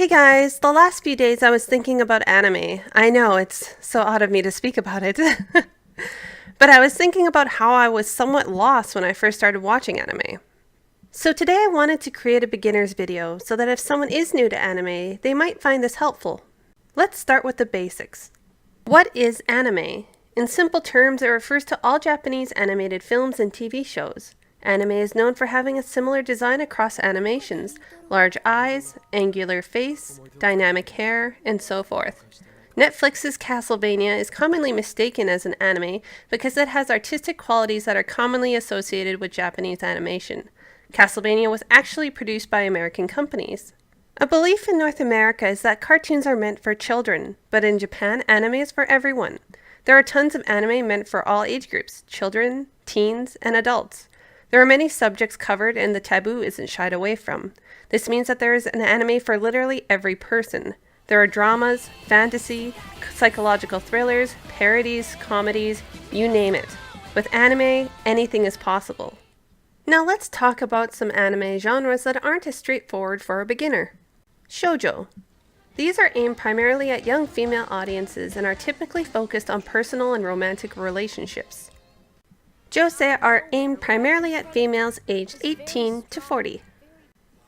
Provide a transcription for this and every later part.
Hey guys, the last few days I was thinking about anime. I know, it's so odd of me to speak about it. But I was thinking about how I was somewhat lost when I first started watching anime. So today I wanted to create a beginner's video so that if someone is new to anime, they might find this helpful. Let's start with the basics. What is anime? In simple terms, it refers to all Japanese animated films and TV shows. Anime is known for having a similar design across animations: large eyes, angular face, dynamic hair, and so forth. Netflix's Castlevania is commonly mistaken as an anime because it has artistic qualities that are commonly associated with Japanese animation. Castlevania was actually produced by American companies. A belief in North America is that cartoons are meant for children, but in Japan, anime is for everyone. There are tons of anime meant for all age groups: children, teens, and adults. There are many subjects covered and the taboo isn't shied away from. This means that there is an anime for literally every person. There are dramas, fantasy, psychological thrillers, parodies, comedies, you name it. With anime, anything is possible. Now let's talk about some anime genres that aren't as straightforward for a beginner. Shoujo. These are aimed primarily at young female audiences and are typically focused on personal and romantic relationships. Josei are aimed primarily at females aged 18 to 40.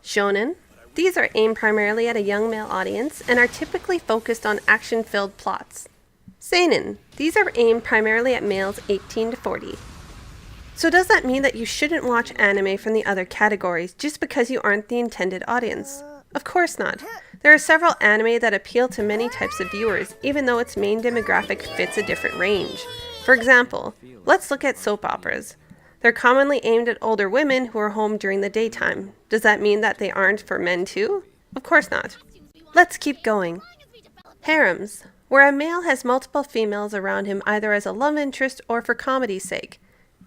Shonen. These are aimed primarily at a young male audience and are typically focused on action-filled plots. Seinen. These are aimed primarily at males 18 to 40. So does that mean that you shouldn't watch anime from the other categories just because you aren't the intended audience? Of course not. There are several anime that appeal to many types of viewers, even though its main demographic fits a different range. For example, let's look at soap operas. They're commonly aimed at older women who are home during the daytime. Does that mean that they aren't for men too? Of course not. Let's keep going. Harems, where a male has multiple females around him either as a love interest or for comedy's sake.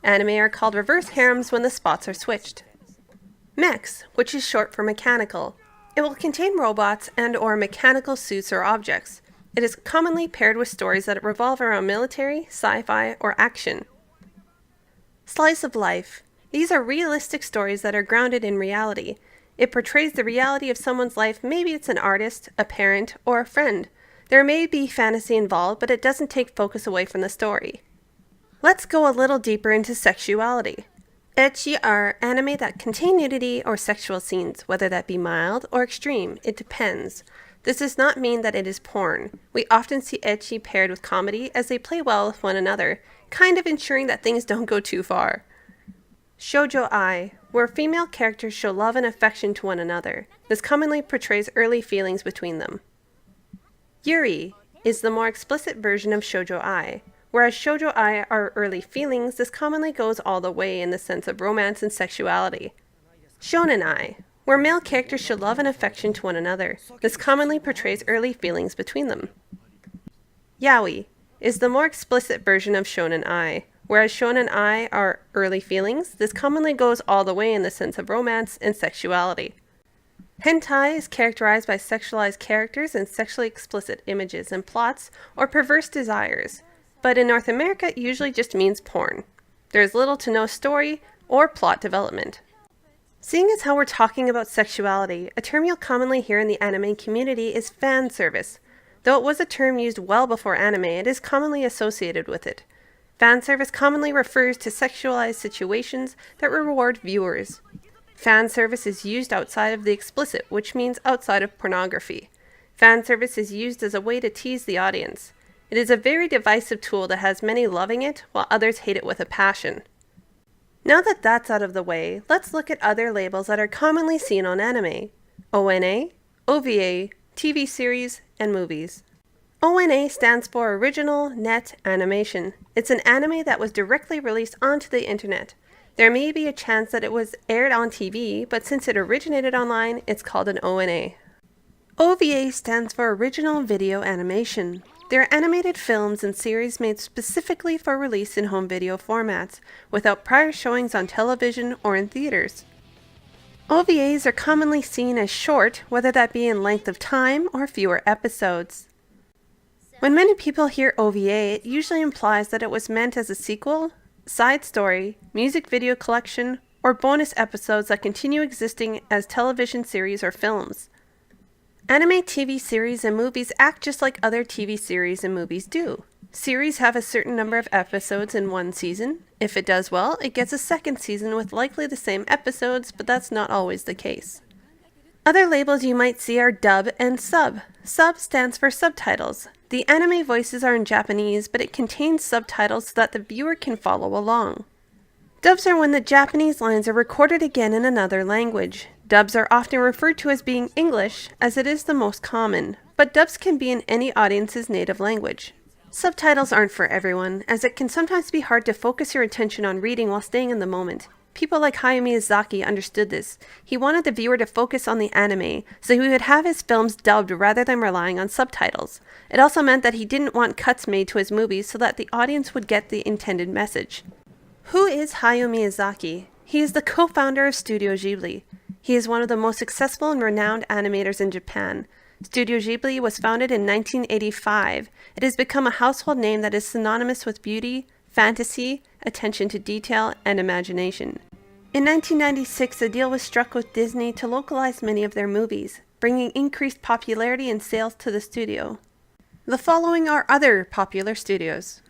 Anime are called reverse harems when the spots are switched. Mechs, which is short for mechanical. It will contain robots and/or mechanical suits or objects. It is commonly paired with stories that revolve around military, sci-fi, or action. Slice of life. These are realistic stories that are grounded in reality. It portrays the reality of someone's life. Maybe it's an artist, a parent, or a friend. There may be fantasy involved, but it doesn't take focus away from the story. Let's go a little deeper into sexuality. Ecchi are anime that contain nudity or sexual scenes, whether that be mild or extreme. It depends. This does not mean that it is porn. We often see ecchi paired with comedy as they play well with one another, kind of ensuring that things don't go too far. Shoujo ai, where female characters show love and affection to one another. This commonly portrays early feelings between them. Yuri is the more explicit version of shoujo ai. Whereas shoujo ai are early feelings, this commonly goes all the way in the sense of romance and sexuality. Shonen ai, where male characters show love and affection to one another. This commonly portrays early feelings between them. Yaoi is the more explicit version of shonen ai. Whereas shonen ai are early feelings, this commonly goes all the way in the sense of romance and sexuality. Hentai is characterized by sexualized characters and sexually explicit images and plots or perverse desires. But in North America, it usually just means porn. There is little to no story or plot development. Seeing as how we're talking about sexuality, a term you'll commonly hear in the anime community is fan service. Though it was a term used well before anime, it is commonly associated with it. Fan service commonly refers to sexualized situations that reward viewers. Fan service is used outside of the explicit, which means outside of pornography. Fan service is used as a way to tease the audience. It is a very divisive tool that has many loving it, while others hate it with a passion. Now that that's out of the way, let's look at other labels that are commonly seen on anime: ONA, OVA, TV series, and movies. ONA stands for Original Net Animation. It's an anime that was directly released onto the internet. There may be a chance that it was aired on TV, but since it originated online, it's called an ONA. OVA stands for Original Video Animation. They're animated films and series made specifically for release in home video formats, without prior showings on television or in theaters. OVAs are commonly seen as short, whether that be in length of time or fewer episodes. When many people hear OVA, it usually implies that it was meant as a sequel, side story, music video collection, or bonus episodes that continue existing as television series or films. Anime TV series and movies act just like other TV series and movies do. Series have a certain number of episodes in one season. If it does well, it gets a second season with likely the same episodes, but that's not always the case. Other labels you might see are dub and sub. Sub stands for subtitles. The anime voices are in Japanese, but it contains subtitles so that the viewer can follow along. Dubs are when the Japanese lines are recorded again in another language. Dubs are often referred to as being English, as it is the most common, but dubs can be in any audience's native language. Subtitles aren't for everyone, as it can sometimes be hard to focus your attention on reading while staying in the moment. People like Hayao Miyazaki understood this. He wanted the viewer to focus on the anime, so he would have his films dubbed rather than relying on subtitles. It also meant that he didn't want cuts made to his movies so that the audience would get the intended message. Who is Hayao Miyazaki? He is the co-founder of Studio Ghibli. He is one of the most successful and renowned animators in Japan. Studio Ghibli was founded in 1985. It has become a household name that is synonymous with beauty, fantasy, attention to detail, and imagination. In 1996, a deal was struck with Disney to localize many of their movies, bringing increased popularity and sales to the studio. The following are other popular studios.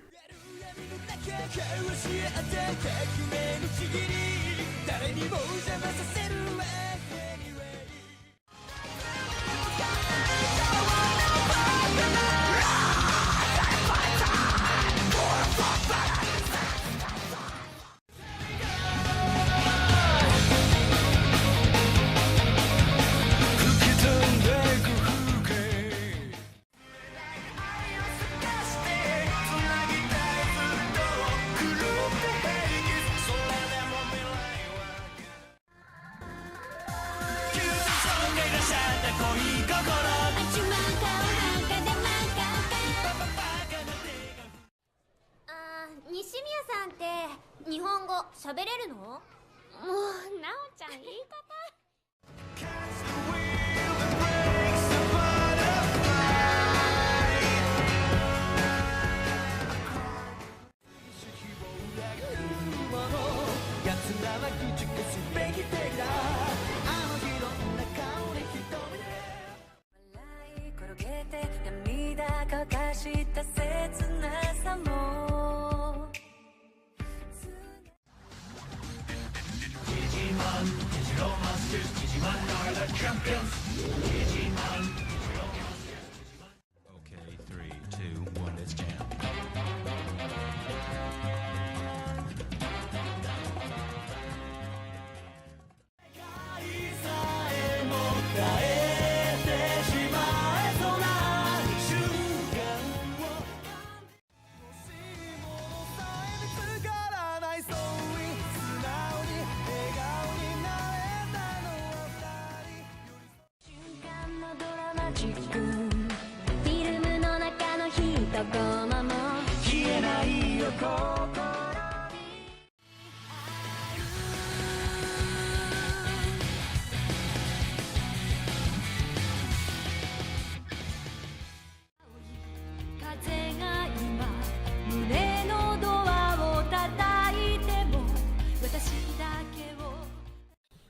Okay, 3, 2, 1, let's jam.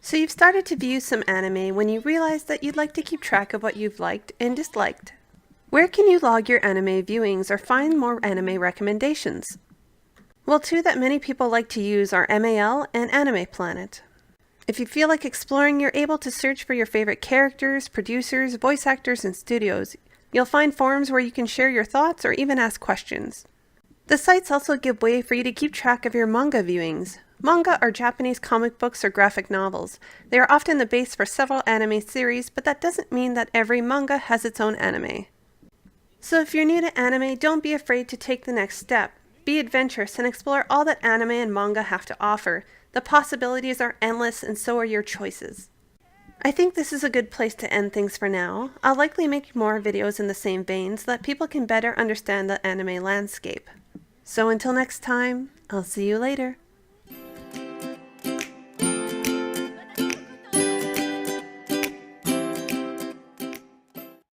So you've started to view some anime when you realized that you'd like to keep track of what you've liked and disliked. Where can you log your anime viewings or find more anime recommendations? Well, two that many people like to use are MAL and Anime Planet. If you feel like exploring, you're able to search for your favorite characters, producers, voice actors, and studios. You'll find forums where you can share your thoughts or even ask questions. The sites also give way for you to keep track of your manga viewings. Manga are Japanese comic books or graphic novels. They are often the base for several anime series, but that doesn't mean that every manga has its own anime. So if you're new to anime, don't be afraid to take the next step. Be adventurous and explore all that anime and manga have to offer. The possibilities are endless, and so are your choices. I think this is a good place to end things for now. I'll likely make more videos in the same vein so that people can better understand the anime landscape. So until next time, I'll see you later.